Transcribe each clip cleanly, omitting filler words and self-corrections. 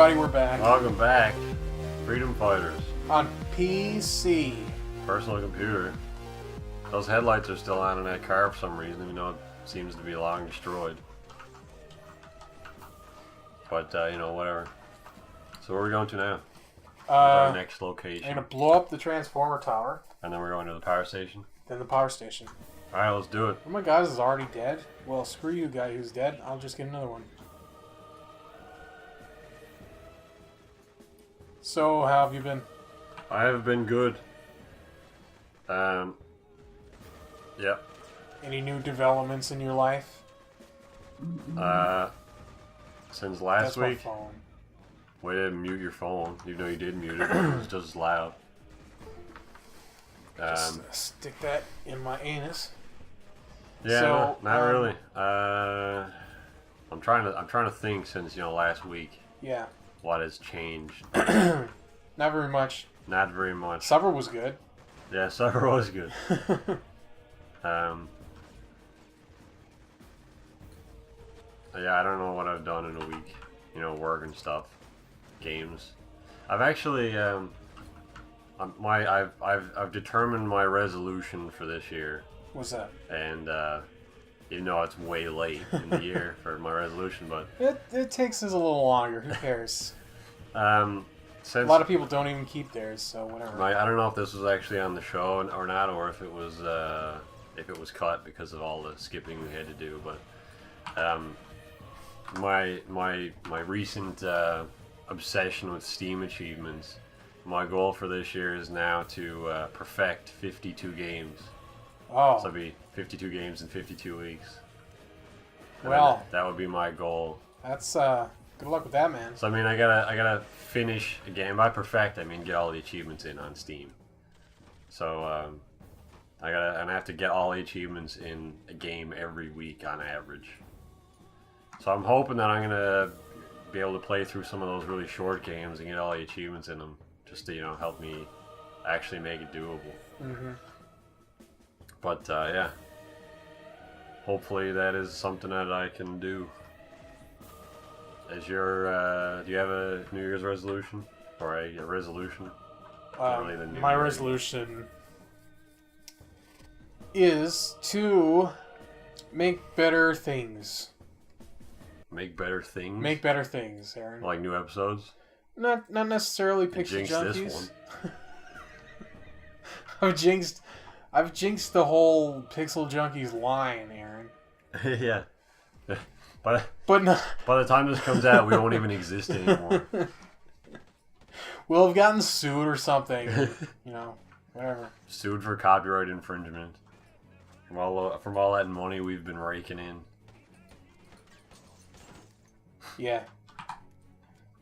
everybody, we're back. Welcome back. Freedom Fighters. On PC. Personal computer. Those headlights are still on in that car for some reason, even though it seems to be long destroyed. But, you know, whatever. So where are we going to now? Our next location. We're going to blow up the transformer tower. And then we're going to the power station? Then the power station. Alright, let's do it. Oh my god, this is already dead? Well, screw you, guy who's dead. I'll just get another one. So, how have you been? I have been good. Yep. Any new developments in your life? Since last week. That's my phone. Way to mute your phone, even though you did mute it. It was just as loud. Just stick that in my anus. Yeah, so, not really. I'm trying to think since, you know, last week. Yeah. What has changed? Not very much. Not very much. Supper was good. Yeah, supper was good. Yeah, I don't know what I've done in a week. You know, work and stuff, games. I've actually, I've determined my resolution for this year. What's that? And even though it's way late in the year for my resolution, but it takes us a little longer. Who cares? Since a lot of people don't even keep theirs, so whatever. I don't know if this was actually on the show or not, or if it was cut because of all the skipping we had to do. But my recent obsession with Steam achievements. My goal for this year is now to perfect 52 games. Oh. So it'll be 52 games in 52 weeks. And well, that would be my goal. That's good luck with that, man. So I mean, I gotta finish a game. By perfect, I mean get all the achievements in on Steam. So I have to get all the achievements in a game every week on average. So I'm hoping that I'm gonna be able to play through some of those really short games and get all the achievements in them, just to, you know, help me actually make it doable. Mm-hmm. But yeah, hopefully that is something that I can do. As your, do you have a New Year's resolution or a resolution? My resolution is to make better things. Make better things. Make better things, Aaron. Like new episodes. Not necessarily PixelJunkies. This one. I've jinxed the whole PixelJunkies line, Aaron. Yeah. But no. By the time this comes out, we won't even exist anymore. We'll have gotten sued or something. You know, whatever. Sued for copyright infringement. From all that money we've been raking in. Yeah.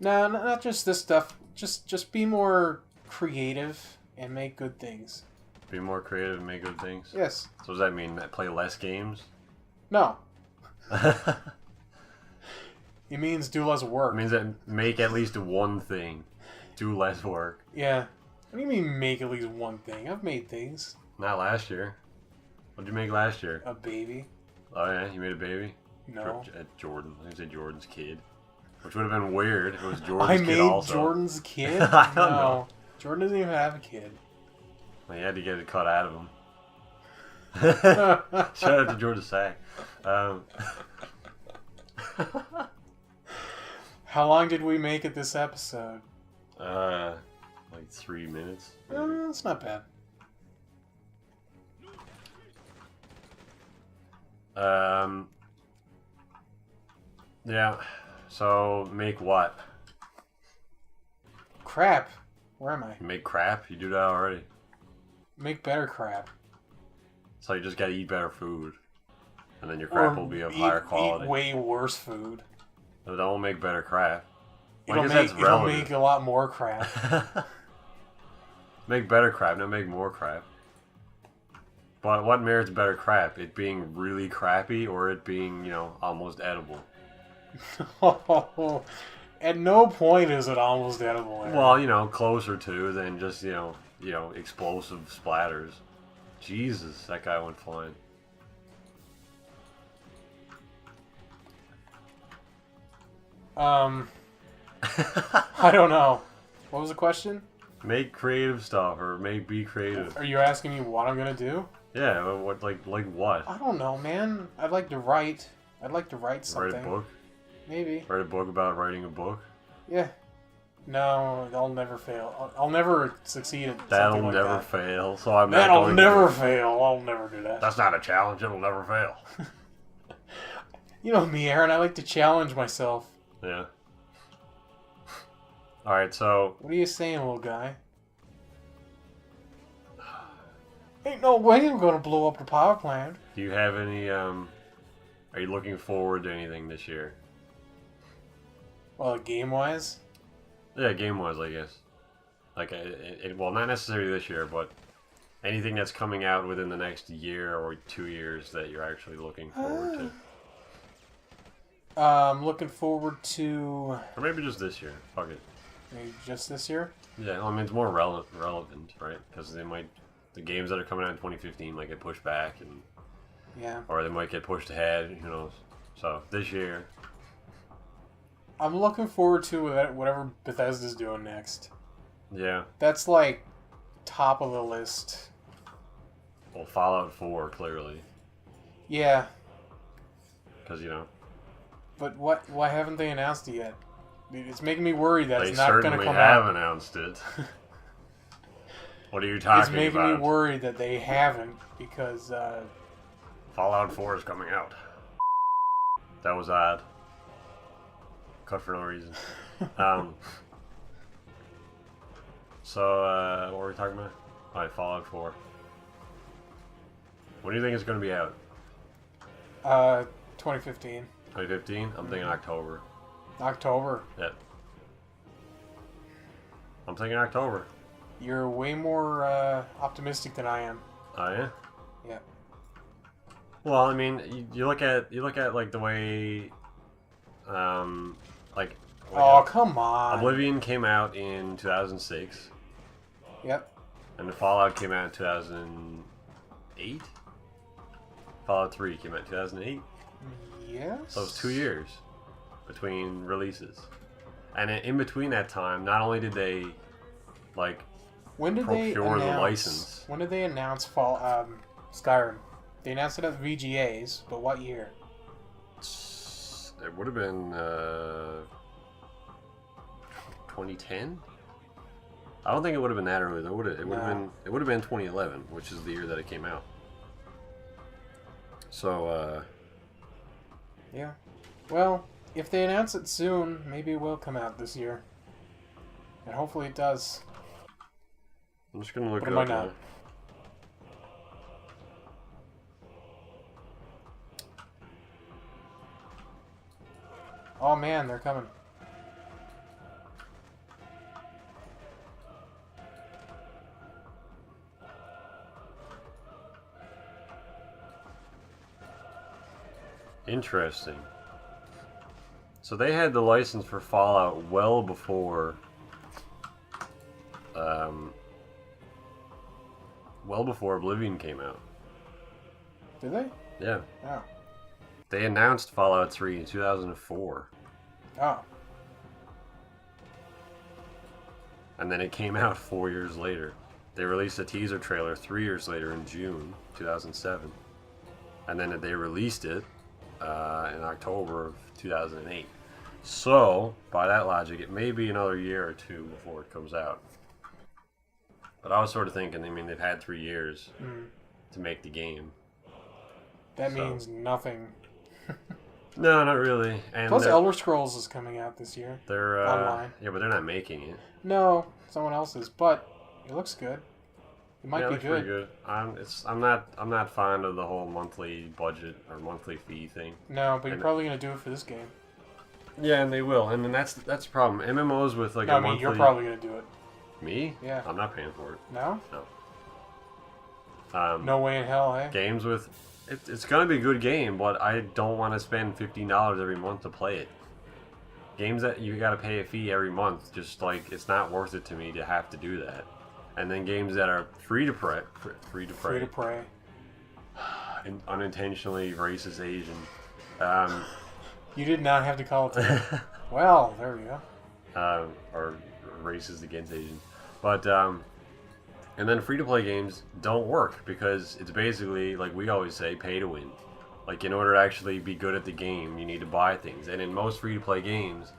No, not just this stuff. Just be more creative and make good things. Be more creative and make good things? Yes. So does that mean play less games? No. It means do less work. It means that make at least one thing. Do less work. Yeah. What do you mean make at least one thing? I've made things. Not last year. What did you make last year? A baby. Oh yeah? You made a baby? No. Jordan. I said Jordan's kid. Which would have been weird if it was Jordan's kid also. I made Jordan's kid? I don't know. Jordan doesn't even have a kid. Well, you had to get it cut out of him. Shout out to Jordan Sack. How long did we make it this episode? Like 3 minutes. That's not bad. Yeah. So make what? Crap. Where am I? Make crap? You do that already. Make better crap. So you just gotta eat better food. And then your crap will be of higher quality. Eat way worse food. But that won't make better crap. It'll make a lot more crap. Make better crap, not make more crap. But what merits better crap? It being really crappy or it being, you know, almost edible? At no point is it almost edible. Aaron. Well, you know, closer to than just, you know, explosive splatters. Jesus, that guy went flying. I don't know. What was the question? Make creative stuff or be creative. Are you asking me what I'm gonna do? Yeah, what like what? I don't know, man. I'd like to write. I'd like to write something. Write a book? Maybe. Write a book about writing a book? Yeah. No, I'll never fail. I'll never succeed at That'll something like never that. fail, so I'm not That'll going never to. fail. I'll never do that. That's not a challenge, it'll never fail. You know me, Aaron. I like to challenge myself. Yeah. Alright, so... What are you saying, little guy? Ain't no way I'm gonna blow up the power plant. Do you have any, Are you looking forward to anything this year? Well, game-wise? Yeah, game-wise, I guess. Like, well, not necessarily this year, but anything that's coming out within the next year or 2 years that you're actually looking forward to. I'm looking forward to... Or maybe just this year. Fuck it. Maybe just this year? Yeah, I mean, it's more relevant, right? Because the games that are coming out in 2015 might get pushed back, and Yeah. or they might get pushed ahead, who knows. So, this year... I'm looking forward to whatever Bethesda's doing next. Yeah. That's like top of the list. Well, Fallout 4, clearly. Yeah, Because, you know... but why haven't they announced it yet? It's making me worried that They it's not going to certainly come have out. announced it. What are you talking It's making about? me worried that they haven't because Fallout 4 is coming out. That was odd. Cut for no reason. So, what were we talking about? Alright, Fallout 4. When do you think it's going to be out? 2015. 2015? I'm thinking October. October. Yep. I'm thinking October. You're way more optimistic than I am. Oh, yeah? Yeah. Well, I mean, you look at like the way, like Oh, come on. Oblivion came out in 2006, Yep. and the Fallout came out in 2008. Fallout 3 came out in 2008. Yes. So it was 2 years between releases, and in between that time, not only did they like When did they procure announce the license. When did they announce Skyrim? They announced it at VGAs, but what year? It would have been 2010. I don't think it would have been that early. It would have been 2011, which is the year that it came out. So Yeah. Well, if they announce it soon, maybe it will come out this year. And hopefully it does. I'm just gonna look But it it up might now. not. Oh man, they're coming. Interesting. So they had the license for Fallout well before, Oblivion came out. Did they? Yeah. Oh. They announced Fallout 3 in 2004, Oh. and then it came out 4 years later. They released a teaser trailer 3 years later in June 2007, and then they released it in October of 2008. So, by that logic, it may be another year or two before it comes out. But I was sort of thinking, I mean, they've had 3 years to make the game. That So- means nothing. No, not really. And Plus, Elder Scrolls is coming out this year. they're online. Yeah, but they're not making it. No, someone else is, but it looks good. It might Yeah, it be looks good. pretty good. I'm not fond of the whole monthly budget or monthly fee thing. No, but you're And- probably gonna do it for this game. Yeah, and they will, and then that's the problem. MMOs with like No, a I mean monthly. you're probably gonna do it. Me? Yeah. I'm not paying for it. No? No. No way in hell, eh? Games with it's gonna be a good game, but I don't want to spend $15 every month to play it. Games that you gotta pay a fee every month, just like it's not worth it to me to have to do that. And then games that are free to play, Free to pray. unintentionally racist Asian. You did not have to call it that. Well, there we go. or racist against Asians. But and then free-to-play games don't work because it's basically, like we always say, pay to win. Like, in order to actually be good at the game, you need to buy things. And in most free-to-play games,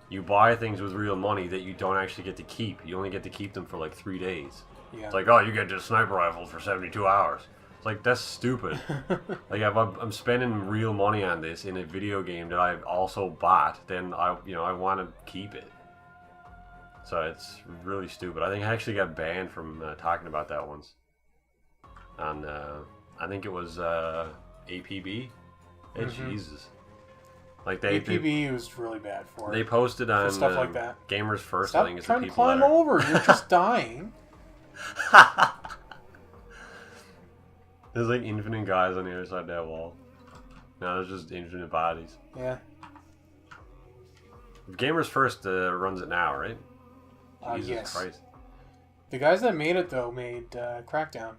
you buy things with real money that you don't actually get to keep. You only get to keep them for like 3 days. Yeah. It's like, oh, you get this sniper rifle for 72 hours. It's like, that's stupid. Like, if I'm spending real money on this in a video game that I've also bought, then I want to keep it. So it's really stupid. I think I actually got banned from talking about that once. On, I think it was APB. Jesus. Like APB was really bad for it. They posted on stuff like that. Gamers First. Stop I think it's trying the to people climb over. You're just dying. There's like infinite guys on the other side of that wall. No, there's just infinite bodies. Yeah. Gamers First runs it now, right? Jesus yes. Christ. The guys that made it, though, made Crackdown.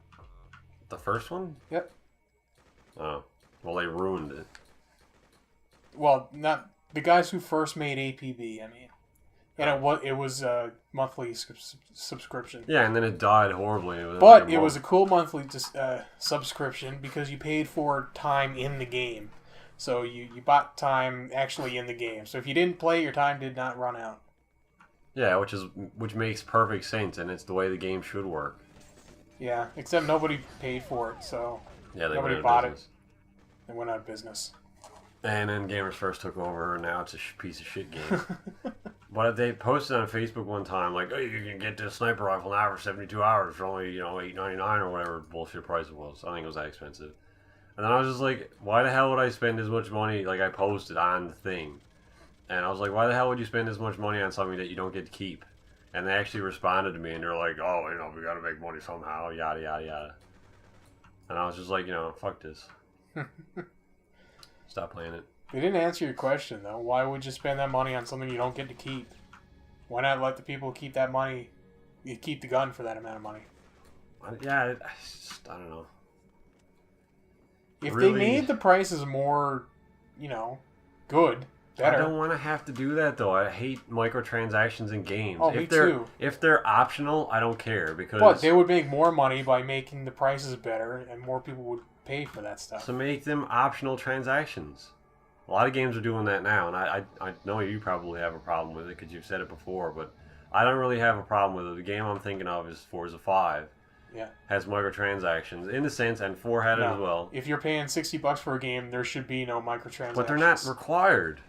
The first one? Yep. Oh. Well, they ruined it. Well, not the guys who first made APB, I mean. And it was a monthly subscription. Yeah, and then it died horribly. But it was a cool monthly subscription because you paid for time in the game. So you bought time actually in the game. So if you didn't play, your time did not run out. Yeah, which makes perfect sense, and it's the way the game should work. Yeah, except nobody paid for it, so yeah, nobody bought it. They went out of business. And then Gamers First took over, and now it's a piece of shit game. But they posted on Facebook one time, like, oh, you can get this sniper rifle now for 72 hours for only, $8.99 or whatever bullshit price it was. I don't think it was that expensive. And then I was just like, why the hell would I spend as much money, like I posted on the thing? And I was like, why the hell would you spend as much money on something that you don't get to keep? And they actually responded to me, and they're like, oh, we gotta make money somehow, yada, yada, yada. And I was just like, fuck this. Stop playing it. They didn't answer your question, though. Why would you spend that money on something you don't get to keep? Why not let the people keep that money, you keep the gun for that amount of money? Yeah, I don't know. If really, they made the prices more, good, better. I don't want to have to do that, though. I hate microtransactions in games. Oh, me too. If they're optional, I don't care. But they would make more money by making the prices better, and more people would pay for that stuff. So make them optional transactions. A lot of games are doing that now, and I know you probably have a problem with it because you've said it before, but I don't really have a problem with it. The game I'm thinking of is Forza 5. Yeah. Has microtransactions in the sense, and 4 had it as well. If you're paying $60 for a game, there should be no microtransactions. But they're not required.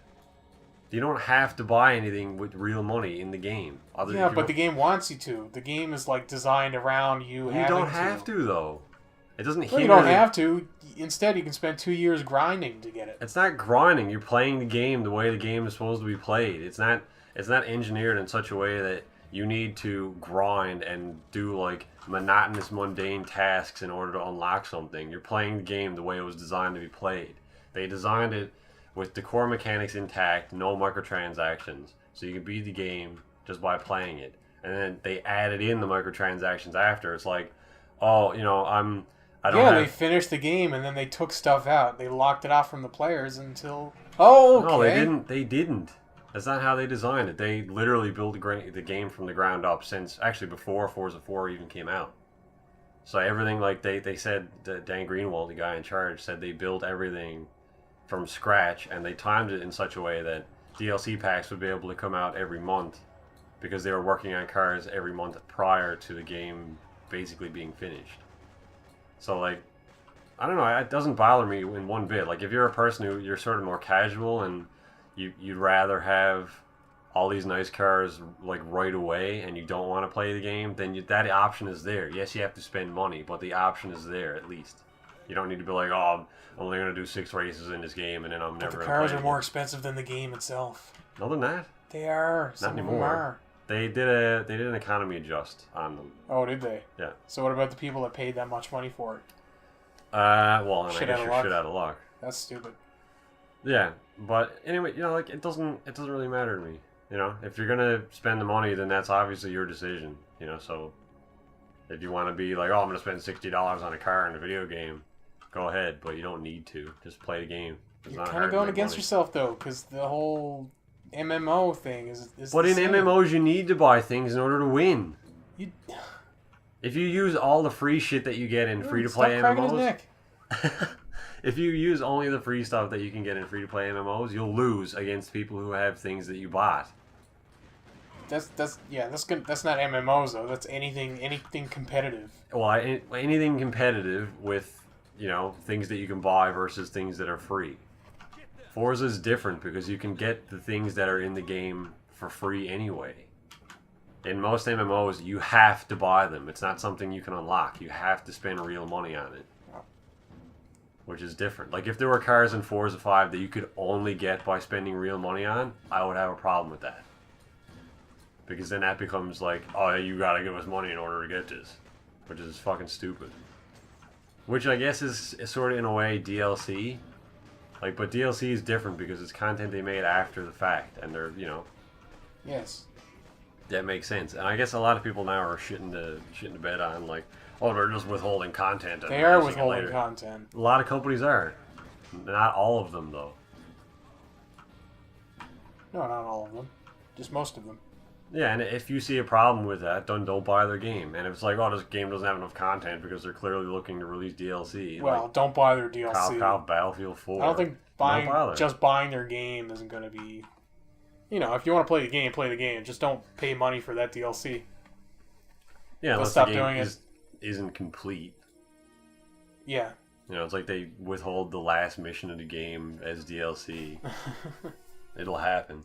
You don't have to buy anything with real money in the game. But the game wants you to. The game is like designed around you. You don't have to though. It doesn't. Well, you don't have to. Instead, you can spend 2 years grinding to get it. It's not grinding. You're playing the game the way the game is supposed to be played. It's not engineered in such a way that you need to grind and do like monotonous, mundane tasks in order to unlock something. You're playing the game the way it was designed to be played. They designed it with the core mechanics intact, no microtransactions, so you can beat the game just by playing it. And then they added in the microtransactions after. It's like, they finished the game and then they took stuff out. They locked it off from the players until... Oh, okay. No, they didn't. That's not how they designed it. They literally built the game from the ground up since, actually before Forza 4 even came out. So everything, like they said, Dan Greenwald, the guy in charge, said they built everything from scratch, and they timed it in such a way that DLC packs would be able to come out every month because they were working on cars every month prior to the game basically being finished. So, like, I don't know, it doesn't bother me in one bit. Like, if you're a person who you're sort of more casual and you'd rather have all these nice cars, like, right away and you don't want to play the game, then that option is there. Yes, you have to spend money, but the option is there at least. You don't need to be like, oh, I'm only going to do 6 races in this game and then I'm never going to play. The cars are more expensive than the game itself. No, they're not. They are. Not anymore. They did an economy adjust on them. Oh, did they? Yeah. So what about the people that paid that much money for it? Well, I guess you're shit out of luck. That's stupid. Yeah, but anyway, like it doesn't really matter to me. If you're gonna spend the money, then that's obviously your decision. So if you want to be like, oh, I'm gonna spend $60 on a car in a video game, go ahead, but you don't need to. Just play the game. You're kind of going against yourself though, because the whole MMO thing is But the in same. MMOs, you need to buy things in order to win. You, If you use all the free shit that you get in free-to-play stop cracking his MMOs... neck. If you use only the free stuff that you can get in free-to-play MMOs, you'll lose against people who have things that you bought. That's not MMOs though. That's anything competitive. Well, anything competitive with, things that you can buy versus things that are free. Forza is different because you can get the things that are in the game for free anyway. In most MMOs, you have to buy them. It's not something you can unlock. You have to spend real money on it. Which is different. Like, if there were cars in Forza 5 that you could only get by spending real money on, I would have a problem with that. Because then that becomes like, oh, you gotta give us money in order to get this. Which is fucking stupid. Which I guess is sort of, in a way, DLC. Like, but DLC is different because it's content they made after the fact. And they're, Yes. That makes sense. And I guess a lot of people now are shitting the bed on, like, oh, they're just withholding content. They are withholding content. A lot of companies are. Not all of them, though. No, not all of them. Just most of them. Yeah, and if you see a problem with that, don't buy their game. And if it's like, oh, this game doesn't have enough content because they're clearly looking to release DLC. Well, like, don't buy their DLC. Call Battlefield 4. I don't think just buying their game isn't going to be... if you want to play the game. Just don't pay money for that DLC. Yeah, unless stop the game doing it. Isn't complete. Yeah. It's like they withhold the last mission of the game as DLC. It'll happen.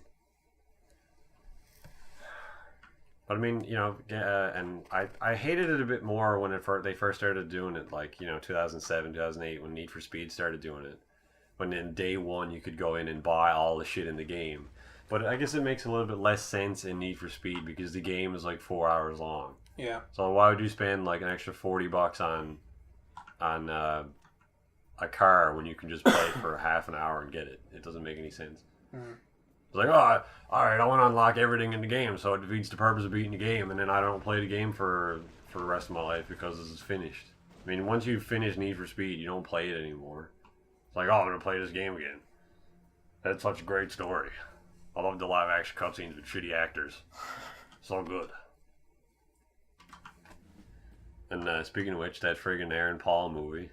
But I mean, and I hated it a bit more when they first started doing it, like, 2007, 2008, when Need for Speed started doing it. When in day one you could go in and buy all the shit in the game. But I guess it makes a little bit less sense in Need for Speed because the game is like 4 hours long. Yeah. So why would you spend like an extra $40 on a car when you can just play it for half an hour and get it? It doesn't make any sense. Mm. It's like, oh, alright, I want to unlock everything in the game, so it defeats the purpose of beating the game, and then I don't play the game for the rest of my life because this is finished. I mean, once you finish Need for Speed, you don't play it anymore. It's like, oh, I'm going to play this game again. That's such a great story. I love the live action cutscenes with shitty actors. So good. And speaking of which, that friggin' Aaron Paul movie.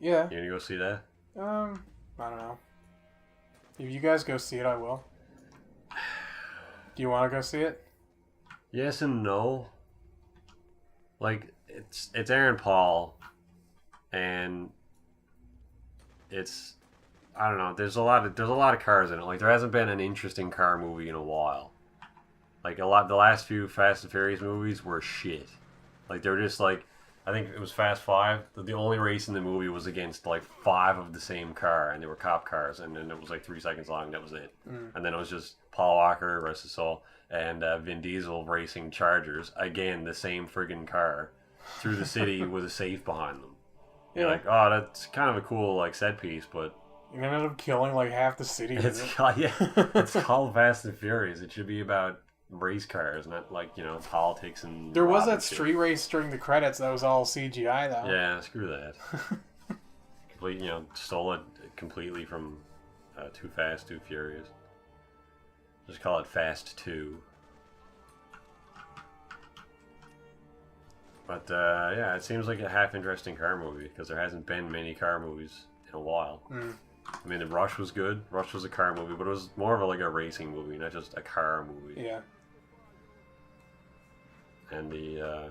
Yeah. You gonna go see that? I don't know. If you guys go see it, I will. Do you want to go see it? Yes and no. Like, it's Aaron Paul, and it's, I don't know. There's a lot of cars in it. Like, there hasn't been an interesting car movie in a while. Like, the last few Fast and Furious movies were shit. Like, they were just like, I think it was Fast 5. The only race in the movie was against like 5 of the same car, and they were cop cars, and then it was like 3 seconds long. That was it. And then it was just Paul Walker, rest his soul, and Vin Diesel racing Chargers, again the same friggin' car, through the city with a safe behind them. Yeah. You're like, oh, that's kind of a cool like set piece, but you ended up killing like half the city. It's called Fast and Furious. It should be about race cars, not like, politics and there was that shit. street race during the credits that was all CGI though. Yeah, screw that. Stole it completely from Too Fast, Too Furious. Just call it Fast 2. But yeah, it seems like a half interesting car movie because there hasn't been many car movies in a while. I mean, the Rush was good. Rush was a car movie, but it was more of a racing movie, not just a car movie. Yeah. And the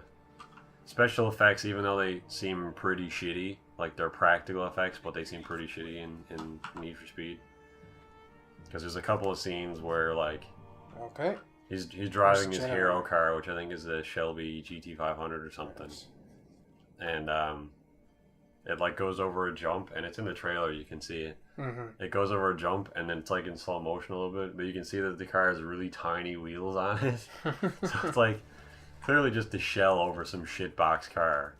special effects, even though they seem pretty shitty, like they're practical effects, but they seem pretty shitty in Need for Speed. Because there's a couple of scenes where okay, he's driving his hero car, which I think is the Shelby GT500 or something, and it goes over a jump, and it's in the trailer. You can see it. Mm-hmm. It goes over a jump, and then it's in slow motion a little bit, but you can see that the car has really tiny wheels on it. So it's clearly just a shell over some shitbox car.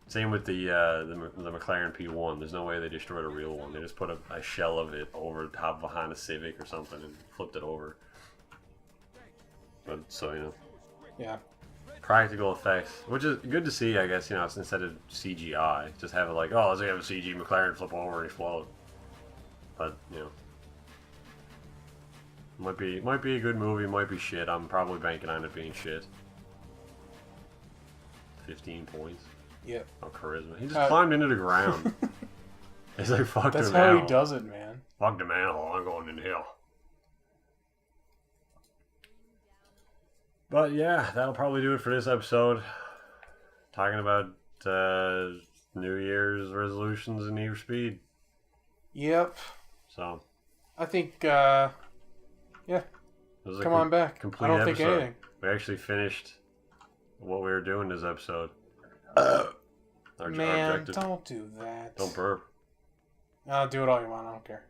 Same with the McLaren P1. There's no way they destroyed a real one. They just put a shell of it over the top of a Honda Civic or something and flipped it over. But so yeah, practical effects, which is good to see, I guess. Instead of CGI, just have it oh, let's have a CG McLaren flip over and explode. But Might be a good movie, might be shit. I'm probably banking on it being shit. 15 points. Yep. Oh, charisma. He just climbed into the ground. He's like, fuck That's the how manhole. he does it, man. Fuck the manhole. I'm going in the hill. But yeah, that'll probably do it for this episode. Talking about New Year's resolutions and Need for Speed. Yep. So. I think, yeah. Come on back. I don't think anything. We actually finished what we were doing this episode. Man, don't do that. Don't burp. Do it all you want. I don't care.